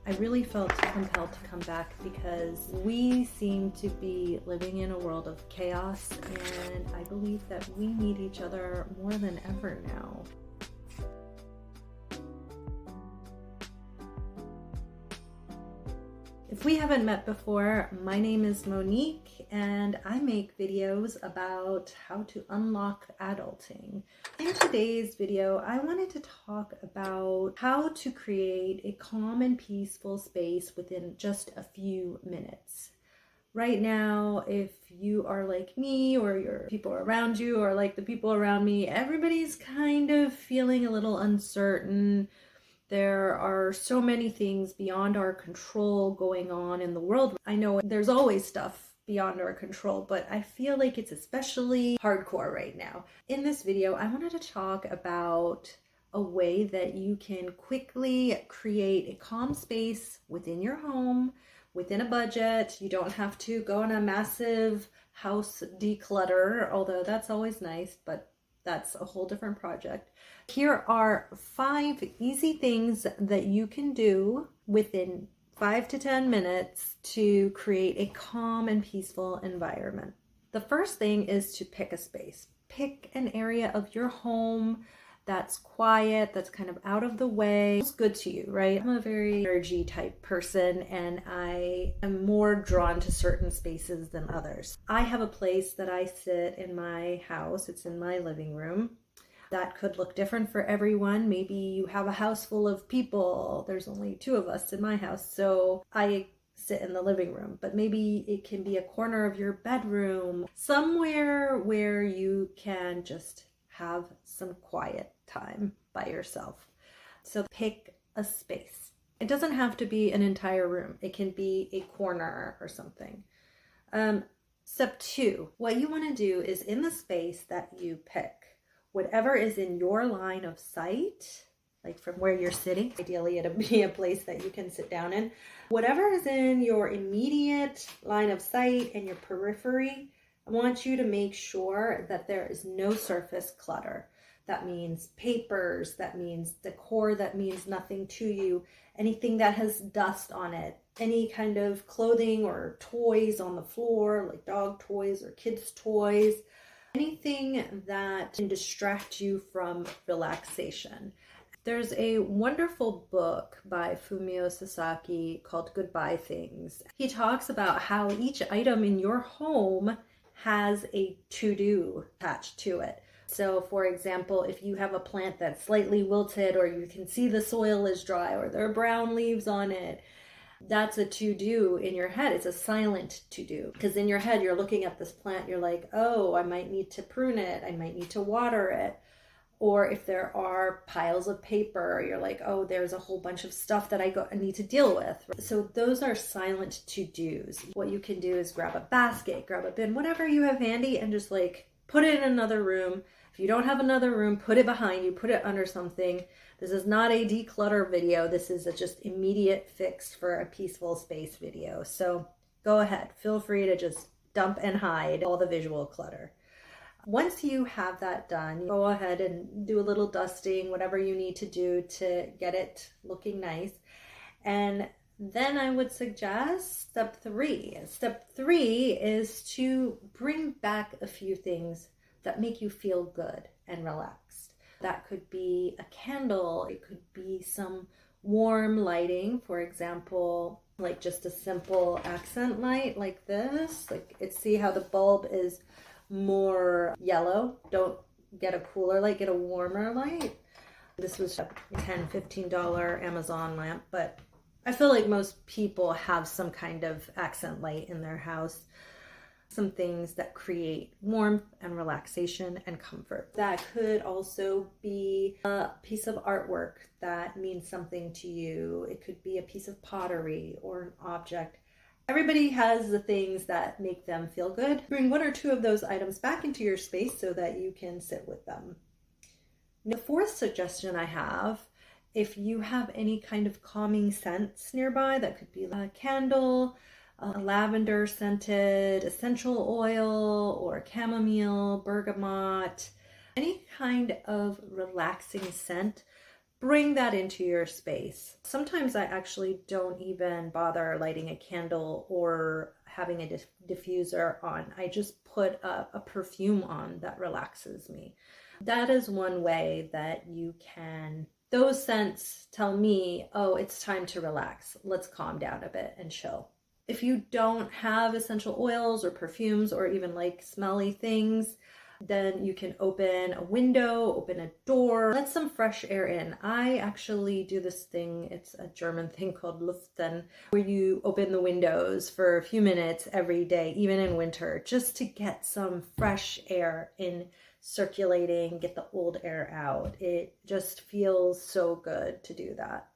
I really felt compelled to come back because we seem to be living in a world of chaos, and I believe that we need each other more than ever now. If we haven't met before, my name is Monique and I make videos about how to unlock adulting. In today's video, I wanted to talk about how to create a calm and peaceful space within just a few minutes. Right now, if you are like me or your people around you or like the people around me, everybody's kind of feeling a little uncertain. There are so many things beyond our control going on in the world. I know there's always stuff beyond our control, but I feel like it's especially hardcore right now. In this video, I wanted to talk about a way that you can quickly create a calm space within your home, within a budget. You don't have to go on a massive house declutter, although that's always nice, but that's a whole different project. Here are 5 easy things that you can do within 5 to 10 minutes to create a calm and peaceful environment. The first thing is to pick a space. Pick an area of your home that's quiet, that's kind of out of the way. It's good to you, right? I'm a very energy type person and I am more drawn to certain spaces than others. I have a place that I sit in my house. It's in my living room. That could look different for everyone. Maybe you have a house full of people. There's only 2 of us in my house, so I sit in the living room, but maybe it can be a corner of your bedroom, somewhere where you can just have some quiet time by yourself. So pick a space. It doesn't have to be an entire room. It can be a corner or something. Step 2, what you want to do is in the space that you pick, whatever is in your line of sight, like from where you're sitting, ideally it'll be a place that you can sit down in. Whatever is in your immediate line of sight and your periphery, I want you to make sure that there is no surface clutter. That means papers, that means decor that means nothing to you, anything that has dust on it, any kind of clothing or toys on the floor, like dog toys or kids' toys, anything that can distract you from relaxation. There's a wonderful book by Fumio Sasaki called Goodbye Things. He talks about how each item in your home has a to-do attached to it. So for example, if you have a plant that's slightly wilted or you can see the soil is dry or there are brown leaves on it, that's a to-do in your head. It's a silent to-do because in your head you're looking at this plant, you're like, oh, I might need to prune it, I might need to water it. Or if there are piles of paper, you're like, oh, there's a whole bunch of stuff that I need to deal with. So those are silent to-dos. What you can do is grab a basket, grab a bin, whatever you have handy, and just like put it in another room. If you don't have another room, put it behind you, put it under something. This is not a declutter video. This is a just immediate fix for a peaceful space video. So go ahead, feel free to just dump and hide all the visual clutter. Once you have that done, go ahead and do a little dusting, whatever you need to do to get it looking nice. And then I would suggest step 3. Step 3 is to bring back a few things that make you feel good and relaxed. That could be a candle, it could be some warm lighting, for example, like just a simple accent light like this. Like see how the bulb is more yellow. Don't get a cooler light, get a warmer light. This was a $10, $15 Amazon lamp, but I feel like most people have some kind of accent light in their house. Some things that create warmth and relaxation and comfort. That could also be a piece of artwork that means something to you. It could be a piece of pottery or an object. Everybody has the things that make them feel good. Bring 1 or 2 of those items back into your space so that you can sit with them. The 4th suggestion I have, if you have any kind of calming scents nearby, that could be a candle, a lavender scented essential oil, or chamomile, bergamot, any kind of relaxing scent bring that into your space. Sometimes I actually don't even bother lighting a candle or having a diffuser on. I just put a perfume on that relaxes me. That is one way that you can, those scents tell me, oh, it's time to relax. Let's calm down a bit and chill. If you don't have essential oils or perfumes or even like smelly things, then you can open a window, open a door, let some fresh air in. I actually do this thing, it's a German thing called luften, where you open the windows for a few minutes every day, even in winter, just to get some fresh air in circulating, get the old air out. It just feels so good to do that.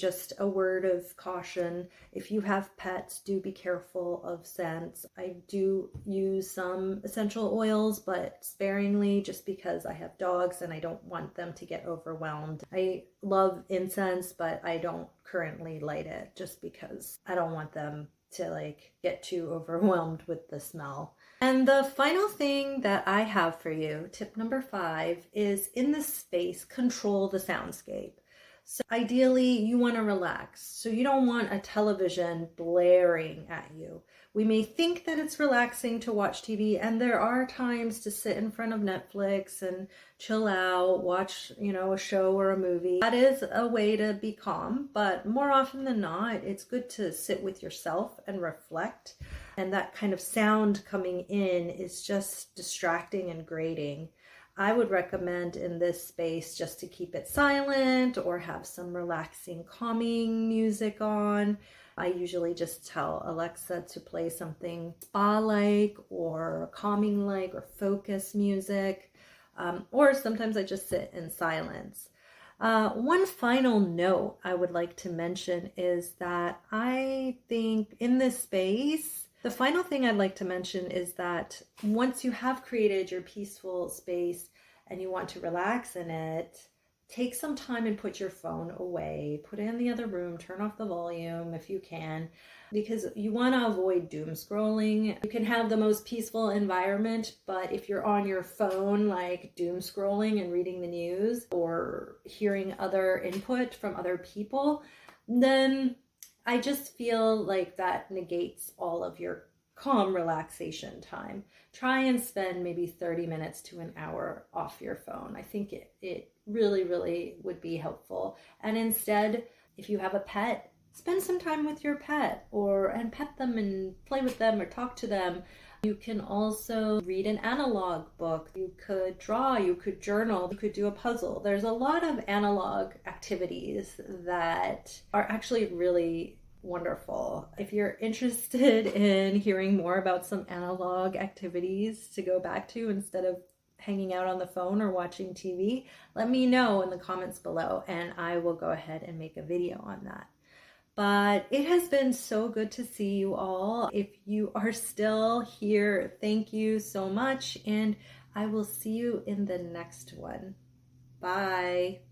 Just a word of caution, if you have pets, do be careful of scents. I do use some essential oils, but sparingly, just because I have dogs and I don't want them to get overwhelmed. I love incense, but I don't currently light it just because I don't want them to like get too overwhelmed with the smell. And the final thing that I have for you, tip number 5, is in this space, control the soundscape. So ideally, you want to relax. So you don't want a television blaring at you. We may think that it's relaxing to watch TV, and there are times to sit in front of Netflix and chill out, watch, a show or a movie. That is a way to be calm, but more often than not, it's good to sit with yourself and reflect. And that kind of sound coming in is just distracting and grating. I would recommend in this space just to keep it silent or have some relaxing, calming music on. I usually just tell Alexa to play something spa-like or calming-like or focus music, or sometimes I just sit in silence. One final note I would like to mention is that I think in this space, the final thing I'd like to mention is that once you have created your peaceful space and you want to relax in it, take some time and put your phone away, put it in the other room, turn off the volume if you can, because you want to avoid doom scrolling. You can have the most peaceful environment, but if you're on your phone, like doom scrolling and reading the news or hearing other input from other people, then I just feel like that negates all of your calm relaxation time. Try and spend maybe 30 minutes to an hour off your phone. I think it really, really would be helpful. And instead, if you have a pet, spend some time with your pet and pet them and play with them or talk to them. You can also read an analog book. You could draw, you could journal, you could do a puzzle. There's a lot of analog activities that are actually really wonderful. If you're interested in hearing more about some analog activities to go back to instead of hanging out on the phone or watching TV, let me know in the comments below and I will go ahead and make a video on that. But it has been so good to see you all. If you are still here, thank you so much, and I will see you in the next one. Bye.